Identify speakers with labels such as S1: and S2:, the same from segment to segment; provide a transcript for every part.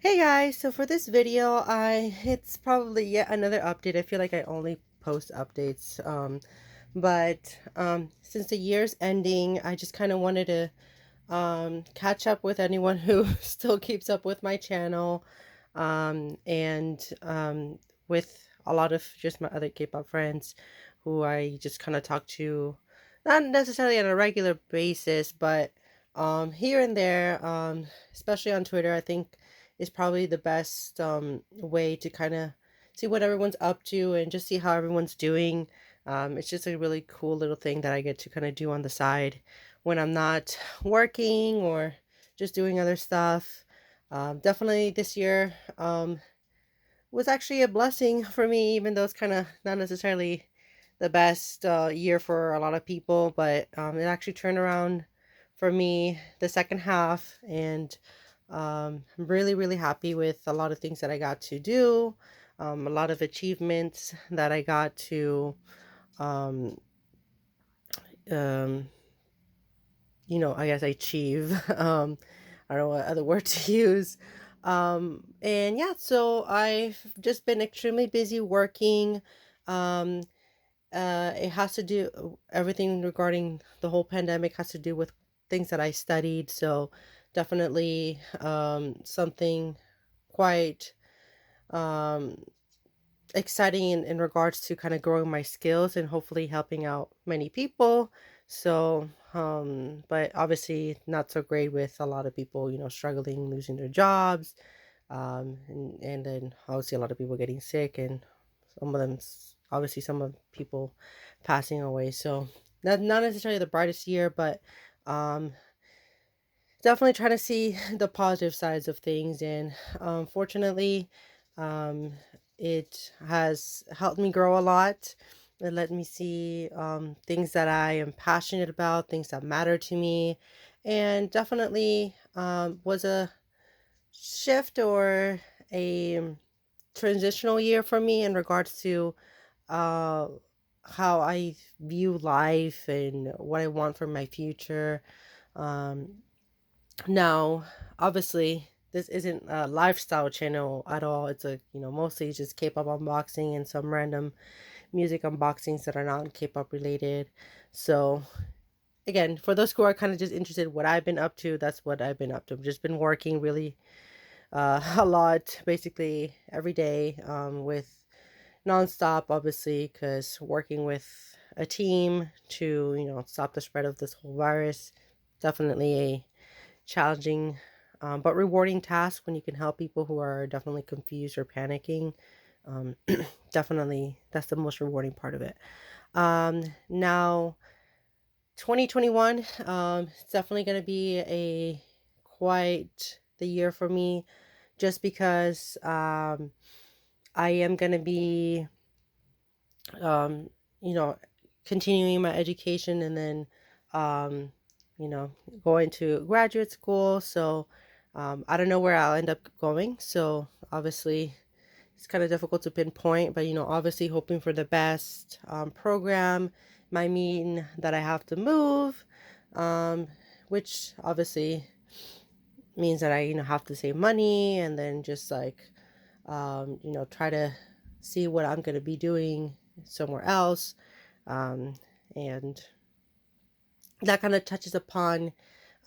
S1: Hey guys, so for this video, it's probably yet another update. I feel like I only post updates. But since the year's ending, I just kind of wanted to catch up with anyone who still keeps up with my channel, and with a lot of just my other K-pop friends who I just kind of talk to, not necessarily on a regular basis, but here and there, especially on Twitter. I think is probably the best way to kind of see what everyone's up to and just see how everyone's doing. It's just a really cool little thing that I get to kind of do on the side when I'm not working or just doing other stuff. Definitely this year was actually a blessing for me, even though it's kind of not necessarily the best year for a lot of people, but it actually turned around for me the second half, and I'm really, really happy with a lot of things that I got to do, a lot of achievements that I got to, um, um, I guess achieve. I don't know what other word to use. And yeah, so I've just been extremely busy working. Um, it has to do everything regarding the whole pandemic has to do with things that I studied. So definitely something quite um, exciting in regards to kind of growing my skills and hopefully helping out many people. So, but obviously not so great with a lot of people, struggling, losing their jobs, and then obviously a lot of people getting sick, and some of them, obviously some of people passing away. So not necessarily the brightest year, but um, definitely trying to see the positive sides of things. And fortunately, um, it has helped me grow a lot. It let me see things that I am passionate about, things that matter to me, and definitely was a shift or a transitional year for me in regards to uh, how I view life and what I want for my future. Um, Now, obviously, this isn't a lifestyle channel at all. It's mostly just K-pop unboxing and some random music unboxings that are not K-pop related. So, again, for those who are kind of just interested what I've been up to, that's what I've been up to. I've just been working really a lot, basically every day, with nonstop, obviously, because working with a team to, stop the spread of this whole virus, definitely a challenging but rewarding task when you can help people who are definitely confused or panicking. Um, Definitely, that's the most rewarding part of it. Now, 2021, it's definitely going to be a quite the year for me, just because I am going to be, um, you know, continuing my education and then, um, you know, going to graduate school. So I don't know where I'll end up going. So obviously, it's kind of difficult to pinpoint, but obviously hoping for the best. Program might mean that I have to move, um, which obviously means that I have to save money and then just like try to see what I'm going to be doing somewhere else. Um, and that kind of touches upon,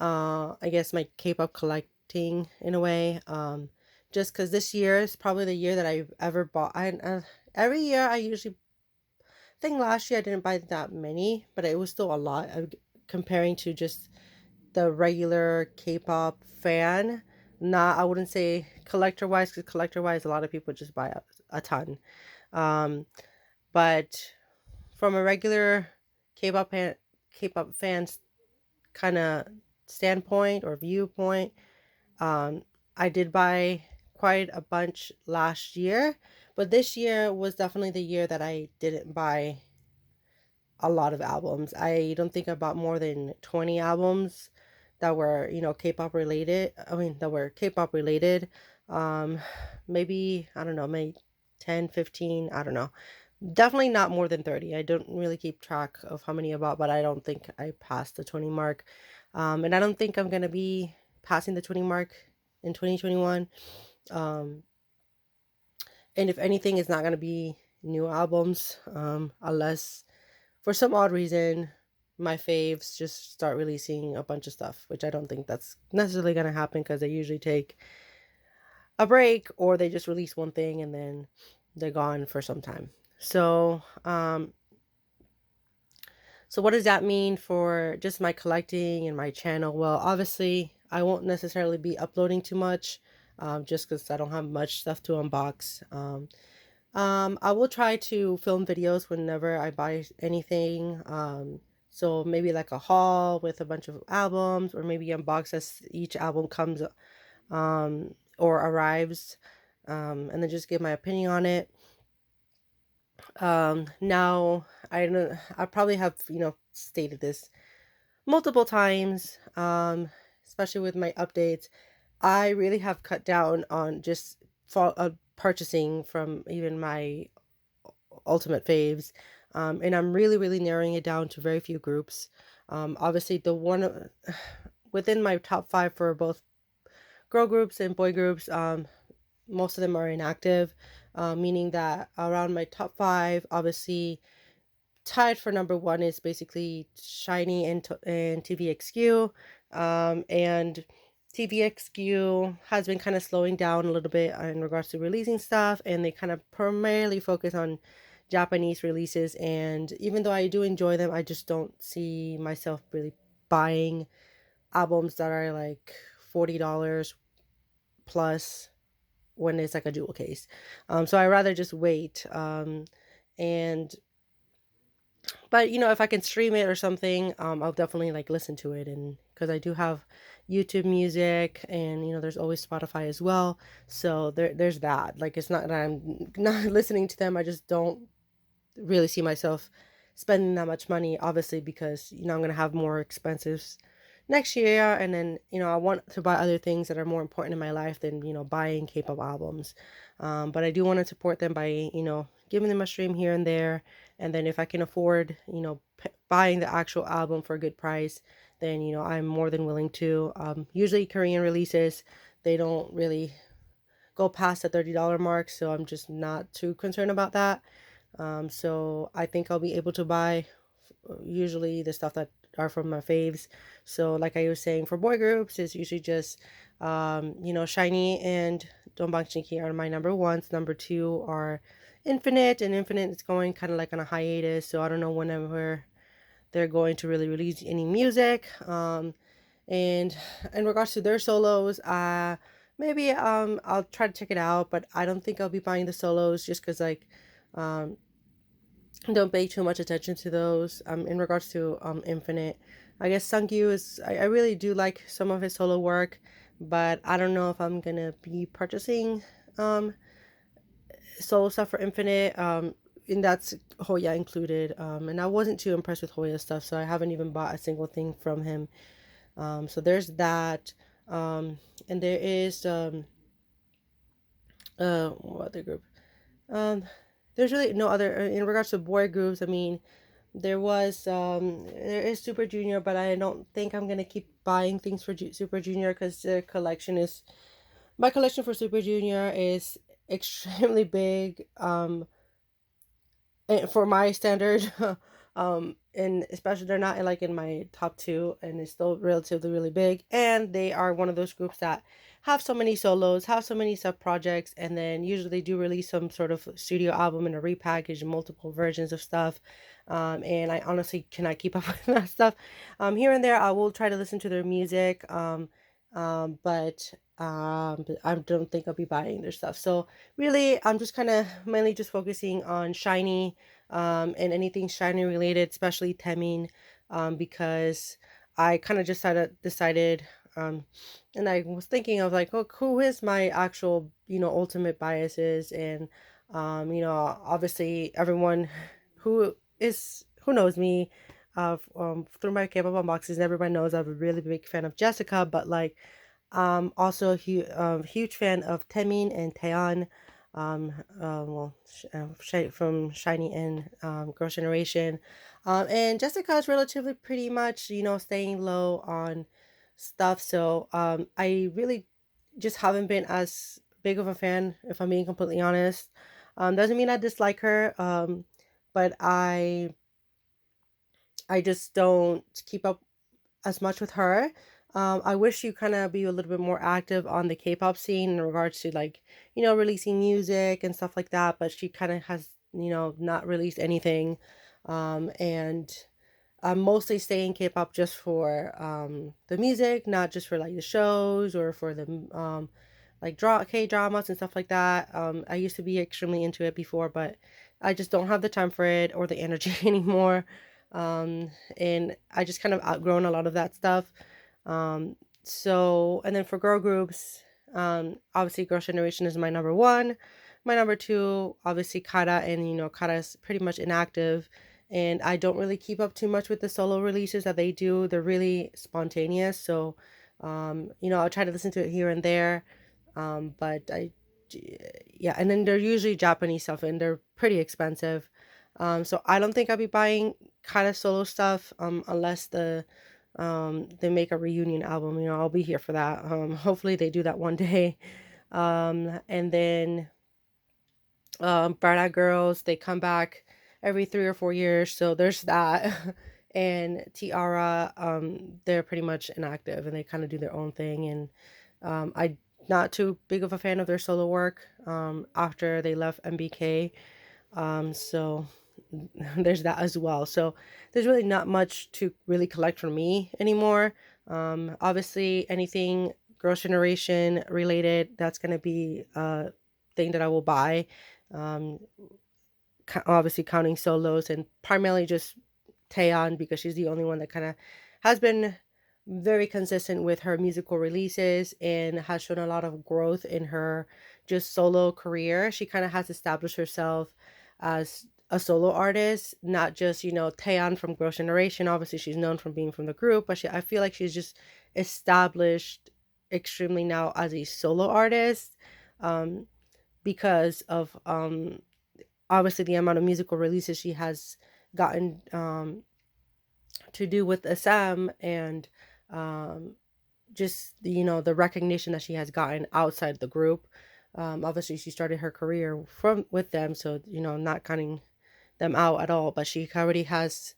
S1: I guess, my K-pop collecting in a way. Just because this year is probably the year that I've ever bought. Every year I usually think last year I didn't buy that many, but it was still a lot comparing to just the regular K-pop fan. Not, I wouldn't say collector wise, because collector wise, a lot of people just buy a ton. Um, but from a regular K-pop K-pop fans kind of standpoint or viewpoint, um, I did buy quite a bunch last year, but this year was definitely the year that I didn't buy a lot of albums. I don't think I bought more than 20 albums that were, K-pop related. I mean, that were K-pop related. Um, Maybe, I don't know, maybe 10, 15, I don't know. Definitely not more than 30. I don't really keep track of how many I bought, but I don't think I passed the 20 mark. And I don't think I'm going to be passing the 20 mark in 2021. Um, and if anything, it's not gonna be new albums, unless for some odd reason my faves just start releasing a bunch of stuff, which I don't think that's necessarily gonna happen because they usually take a break or they just release one thing and then they're gone for some time. So, so what does that mean for just my collecting and my channel? Well, obviously, I won't necessarily be uploading too much, just because I don't have much stuff to unbox. I will try to film videos whenever I buy anything. So maybe like a haul with a bunch of albums, or maybe unbox as each album comes or arrives, and then just give my opinion on it. Now I probably have, stated this multiple times, especially with my updates. I really have cut down on just purchasing from even my ultimate faves. And I'm really, really narrowing it down to very few groups. Obviously, the one within my top five for both girl groups and boy groups, most of them are inactive, meaning that around my top five, obviously, tied for number one is basically Shiny and TVXQ. And TVXQ has been kind of slowing down a little bit in regards to releasing stuff, and they kind of primarily focus on Japanese releases. And even though I do enjoy them, I just don't see myself really buying albums that are like $40 plus when it's like a jewel case. So I rather just wait. And but if I can stream it or something, I'll definitely like listen to it, and because I do have YouTube Music, and there's always Spotify as well. So there's that. Like, it's not that I'm not listening to them. I just don't really see myself spending that much money, obviously, because I'm gonna have more expenses next year, and then I want to buy other things that are more important in my life than buying K-pop albums. But I do want to support them by giving them a stream here and there, and then if I can afford buying the actual album for a good price, then I'm more than willing to. Usually Korean releases, they don't really go past the $30 mark, so I'm just not too concerned about that. So I think I'll be able to buy usually the stuff that are from my faves. So like I was saying, for boy groups, it's usually just Shiny and Donbang are my number ones. Number two are Infinite, and Infinite is going kind of like on a hiatus, so I don't know whenever they're going to really release any music. And in regards to their solos, maybe I'll try to check it out, but I don't think I'll be buying the solos just because like um don't pay too much attention to those. In regards to Infinite, I guess Sungyu is, I really do like some of his solo work, but I don't know if I'm gonna be purchasing um solo stuff for Infinite. And that's Hoya included. And I wasn't too impressed with Hoya stuff, so I haven't even bought a single thing from him. So there's that. And there is what other group? Um, there's really no other in regards to boy groups. I mean, there is Super Junior, but I don't think I'm gonna keep buying things for Super Junior because the collection is my collection for Super Junior is extremely big. And for my standard, and especially they're not like in my top two, and it's still relatively really big. And they are one of those groups that have so many solos, have so many sub projects, and then usually they do release some sort of studio album and a repackage, multiple versions of stuff. And I honestly cannot keep up with that stuff. Here and there, I will try to listen to their music. But I don't think I'll be buying their stuff. So really, I'm just kind of mainly just focusing on Shiny, and anything Shiny related, especially Temin, because I kind of just decided, um, and I was thinking of like, oh, who is my actual, ultimate biases, and, obviously everyone who knows me, through my K-pop unboxes, everyone knows I'm a really big fan of Jessica, but like, also a huge fan of Temin and Taeyeon. From Shiny and Girls' Generation. And Jessica is relatively pretty much, staying low on stuff. So I really just haven't been as big of a fan, if I'm being completely honest. Doesn't mean I dislike her, but I just don't keep up as much with her. I wish you kind of be a little bit more active on the K-pop scene in regards to like, releasing music and stuff like that, but she kind of has, not released anything. And I'm mostly staying K-pop just for the music, not just for like the shows or for the like K dramas and stuff like that. I used to be extremely into it before, but I just don't have the time for it or the energy anymore. And I just kind of outgrown a lot of that stuff. Um, so and then for girl groups, obviously Girls' Generation is my number one. My number two, obviously Kara, and Kara is pretty much inactive, and I don't really keep up too much with the solo releases that they do. They're really spontaneous, so I'll try to listen to it here and there. But yeah, and then they're usually Japanese stuff, and they're pretty expensive. So I don't think I'll be buying kind of solo stuff unless they make a reunion album. I'll be here for that. Hopefully they do that one day. And then Bright Eyed Girls, they come back every 3 or 4 years, so there's that. And Tiara, they're pretty much inactive and they kind of do their own thing. And I not too big of a fan of their solo work after they left MBK. So there's that as well. So there's really not much to really collect from me anymore. Obviously, anything Girls' Generation related, that's going to be a thing that I will buy. Um, Obviously, counting solos and primarily just Taeyeon because she's the only one that kind of has been very consistent with her musical releases and has shown a lot of growth in her just solo career. She kind of has established herself as a solo artist, not just, Taeyeon from Girls' Generation. Obviously, she's known from being from the group, but I feel like she's just established extremely now as a solo artist um, because of obviously the amount of musical releases she has gotten to do with SM and um, just the recognition that she has gotten outside the group. Obviously, she started her career from with them, so not counting them out at all. But she already has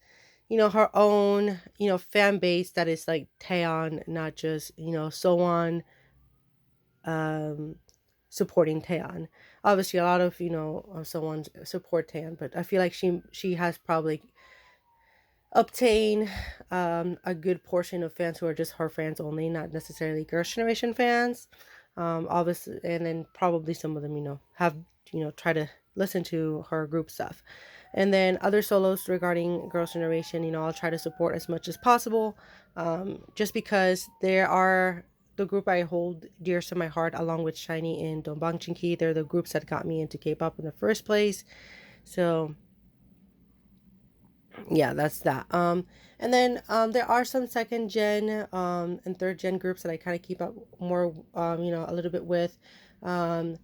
S1: her own fan base that is like Taeyeon, not just Soan um, supporting Taeyeon. Obviously, a lot of Someone support Taeyeon, but I feel like she has probably obtain a good portion of fans who are just her fans only, not necessarily Girls' Generation fans. Obviously, and then probably some of them, have try to listen to her group stuff. And then other solos regarding Girls' Generation, I'll try to support as much as possible, just because there are the group I hold dear to my heart, along with Shiny and Dongbang Chinky. They're the groups that got me into K-pop in the first place. So yeah, that's that. And then there are some second gen and third gen groups that I kind of keep up more a little bit with. Um,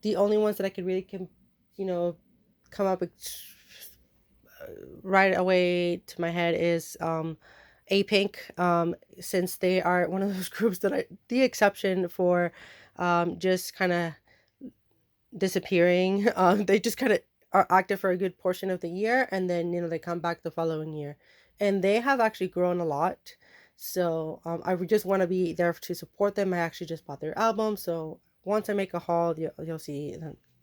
S1: the only ones that I could really you know come up with right away to my head is A Pink, since they are one of those groups that I the exception for just kind of disappearing. They just kind of are active for a good portion of the year, and then they come back the following year, and they have actually grown a lot. So I would just want to be there to support them. I actually just bought their album, so once I make a haul, you'll see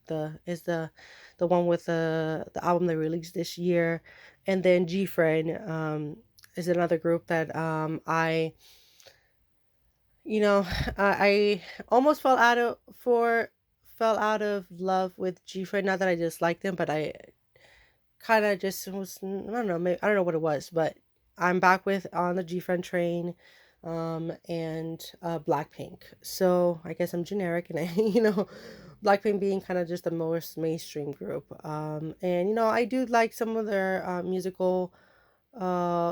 S1: the one with the album they released this year, and then G Friend is another group that you know, I almost fell out of love with G-Friend. Not that I disliked them, but I kind of just was, I don't know, maybe, I don't know what it was, but I'm back with on the G-Friend train, and Blackpink. So I guess I'm generic, and Blackpink being kind of just the most mainstream group. And I do like some of their musical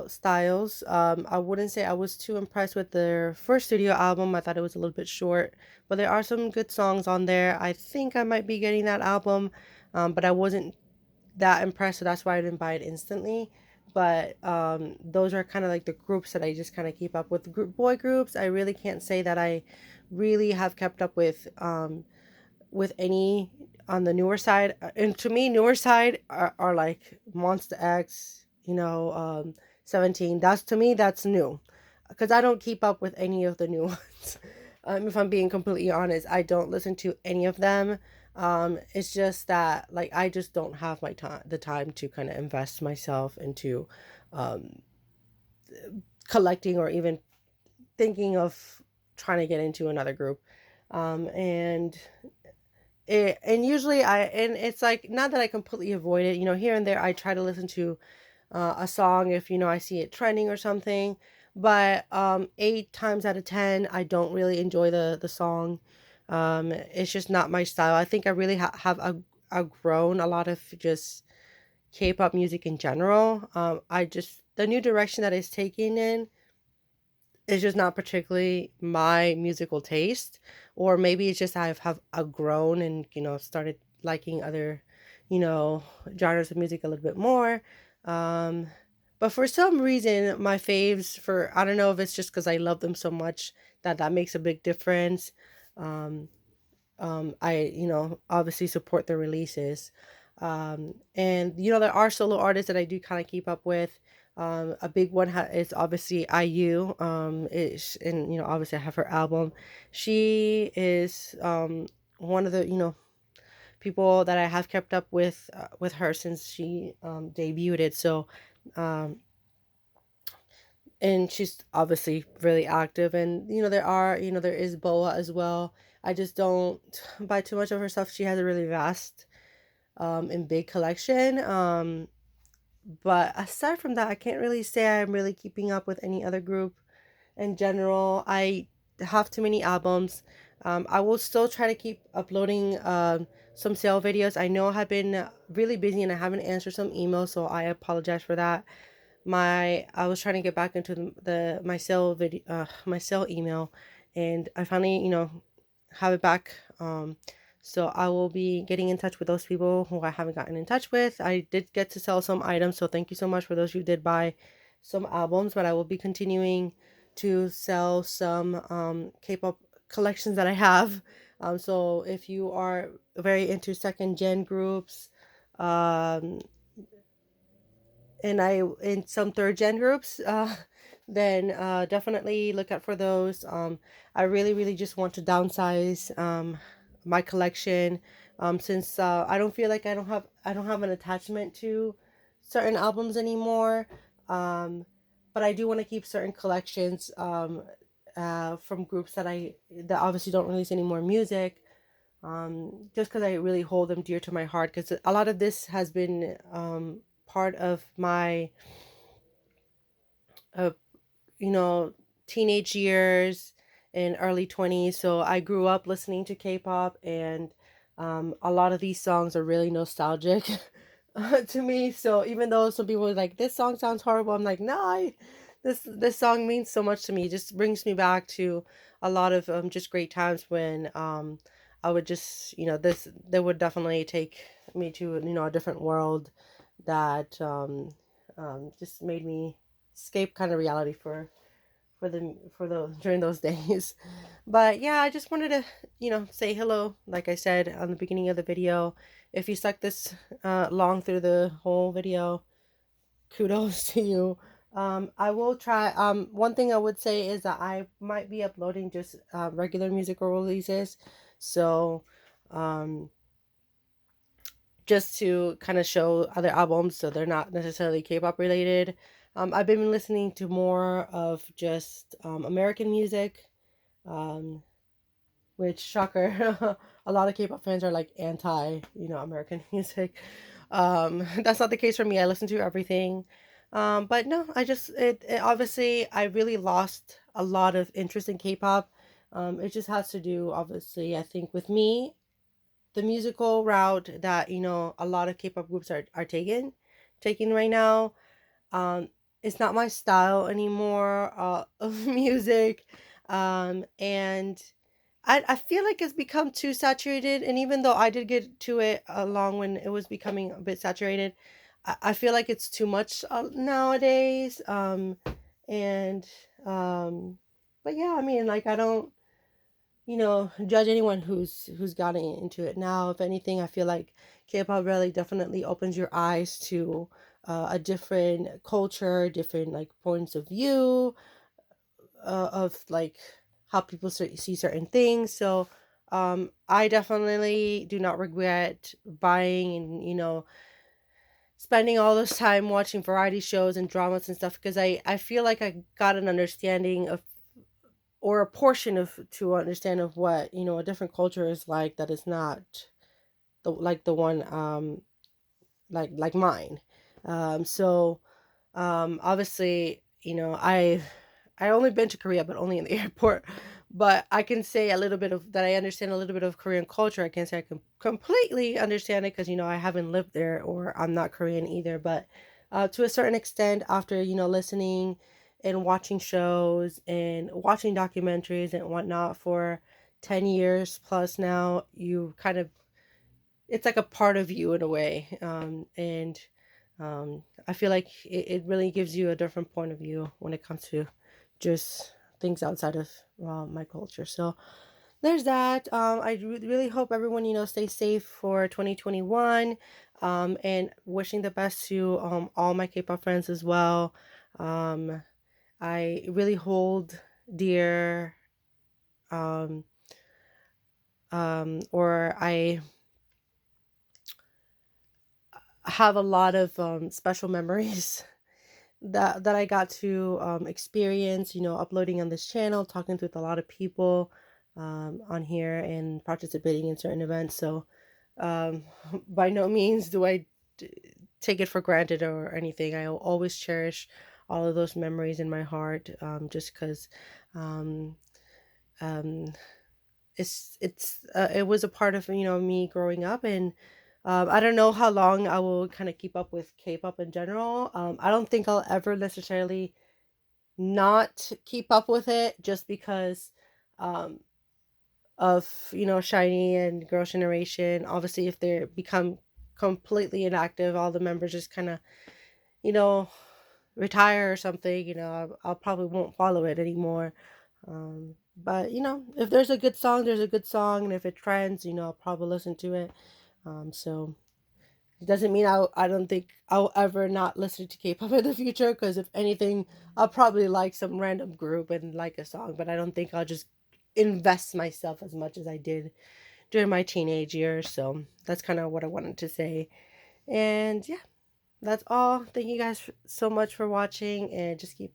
S1: styles. I wouldn't say I was too impressed with their first studio album. I thought it was a little bit short, but there are some good songs on there. I think I might be getting that album, but I wasn't that impressed, so that's why I didn't buy it instantly. But those are kind of like the groups that I just kind of keep up with. Boy groups, I really can't say that I really have kept up with with any on the newer side. And to me, newer side are like Monster X, 17. That's to me, that's new, because I don't keep up with any of the new ones. If I'm being completely honest, I don't listen to any of them. It's just that like I just don't have the time to kind of invest myself into um, collecting or even thinking of trying to get into another group. And usually and it's like not that I completely avoid it. Here and there I try to listen to a song if I see it trending or something. But 8 times out of 10, I don't really enjoy the song. It's just not my style. I think I really have outgrown a lot of just K-pop music in general. I just the new direction that it's taking in is just not particularly my musical taste, or maybe it's just have outgrown and started liking other you know genres of music a little bit more. um but for some reason my faves, for I don't know if it's just because I love them so much that makes a big difference. um I obviously support the releases. And there are solo artists that I do kind of keep up with. A big one is obviously IU. Is and obviously I have her album. She is one of the people that I have kept up with her since she debuted it. So um, and she's obviously really active. And there is Boa as well. I just don't buy too much of her stuff. She has a really vast and big collection. But aside from that, I can't really say I'm really keeping up with any other group in general. I have too many albums. I will still try to keep uploading some sale videos. I know I have been really busy and I haven't answered some emails, so I apologize for that. I was trying to get back into the my sale video, my sale email, and I finally have it back. So I will be getting in touch with those people who I haven't gotten in touch with. I did get to sell some items, so thank you so much for those who did buy some albums. But I will be continuing to sell some K-pop collections that I have. So if you are very into second gen groups, um, and I in some third gen groups, then definitely look out for those. I really just want to downsize my collection, since I don't feel like I don't have an attachment to certain albums anymore. Um, but I do want to keep certain collections from groups that obviously don't release any more music. Just because I really hold them dear to my heart, because a lot of this has been part of my uh, you know teenage years and early 20s. So I grew up listening to K-pop, and a lot of these songs are really nostalgic to me. So even though some people are like, this song sounds horrible, I'm like, no, this song means so much to me. It just brings me back to a lot of just great times when I would just this they would definitely take me to a different world that just made me escape kind of reality for the during those days. But yeah, I just wanted to say hello, like I said on the beginning of the video. If you stuck this long through the whole video, kudos to you. I will try. One thing I would say is that I might be uploading just regular musical releases. So um just to kind of show other albums, so they're not necessarily K-pop related. I've been listening to more of just American music, um, which shocker, a lot of K-pop fans are like anti, American music. That's not the case for me. I listen to everything. But no, it obviously I really lost a lot of interest in K-pop. It just has to do, obviously, I think with me, the musical route that a lot of K-pop groups are taking right now. It's not my style anymore of music. And I feel like it's become too saturated. And even though I did get to it along when it was becoming a bit saturated, I feel like it's too much nowadays. And um but yeah, I mean, like, I don't judge anyone who's gotten into it now. If anything, I feel like K-pop really definitely opens your eyes to a different culture, different like points of view, of like how people see certain things. So I definitely do not regret buying and spending all this time watching variety shows and dramas and stuff, because I feel like I got an understanding of, or a portion of, to understand of what a different culture is like, that is not the one like mine. So obviously, I only been to Korea, but only in the airport. But I can say a little bit of that. I understand a little bit of Korean culture. I can't say I can completely understand it, because I haven't lived there, or I'm not Korean either. But to a certain extent, after listening and watching shows and watching documentaries and whatnot for 10 years plus now, you kind of, it's like a part of you in a way. And I feel like it really gives you a different point of view when it comes to just things outside of my culture. So there's that. Really hope everyone, stays safe for 2021. And wishing the best to all my K-pop friends as well. Um, I really hold dear, um, or I have a lot of special memories that I got to experience, uploading on this channel, talking with a lot of people on here, and participating in certain events. So um, by no means do I take it for granted or anything. I will always cherish all of those memories in my heart, just because um, um, it was a part of me growing up. And I don't know how long I will kind of keep up with K-pop in general. I don't think I'll ever necessarily not keep up with it, just because um, of Shiny and Girls' Generation. Obviously, if they become completely inactive, all the members just kind of you know retire or something. I'll probably won't follow it anymore. But if there's a good song, there's a good song, and if it trends, I'll probably listen to it. So it doesn't mean I don't think I'll ever not listen to K-pop in the future, because if anything, I'll probably like some random group and like a song, but I don't think I'll just invest myself as much as I did during my teenage years. So that's kind of what I wanted to say. And yeah, that's all. Thank you guys so much for watching, and just keep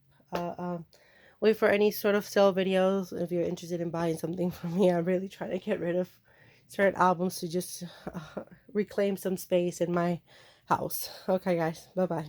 S1: wait for any sort of sale videos if you're interested in buying something from me. I'm really trying to get rid of certain albums to just reclaim some space in my house. Okay, guys. Bye bye.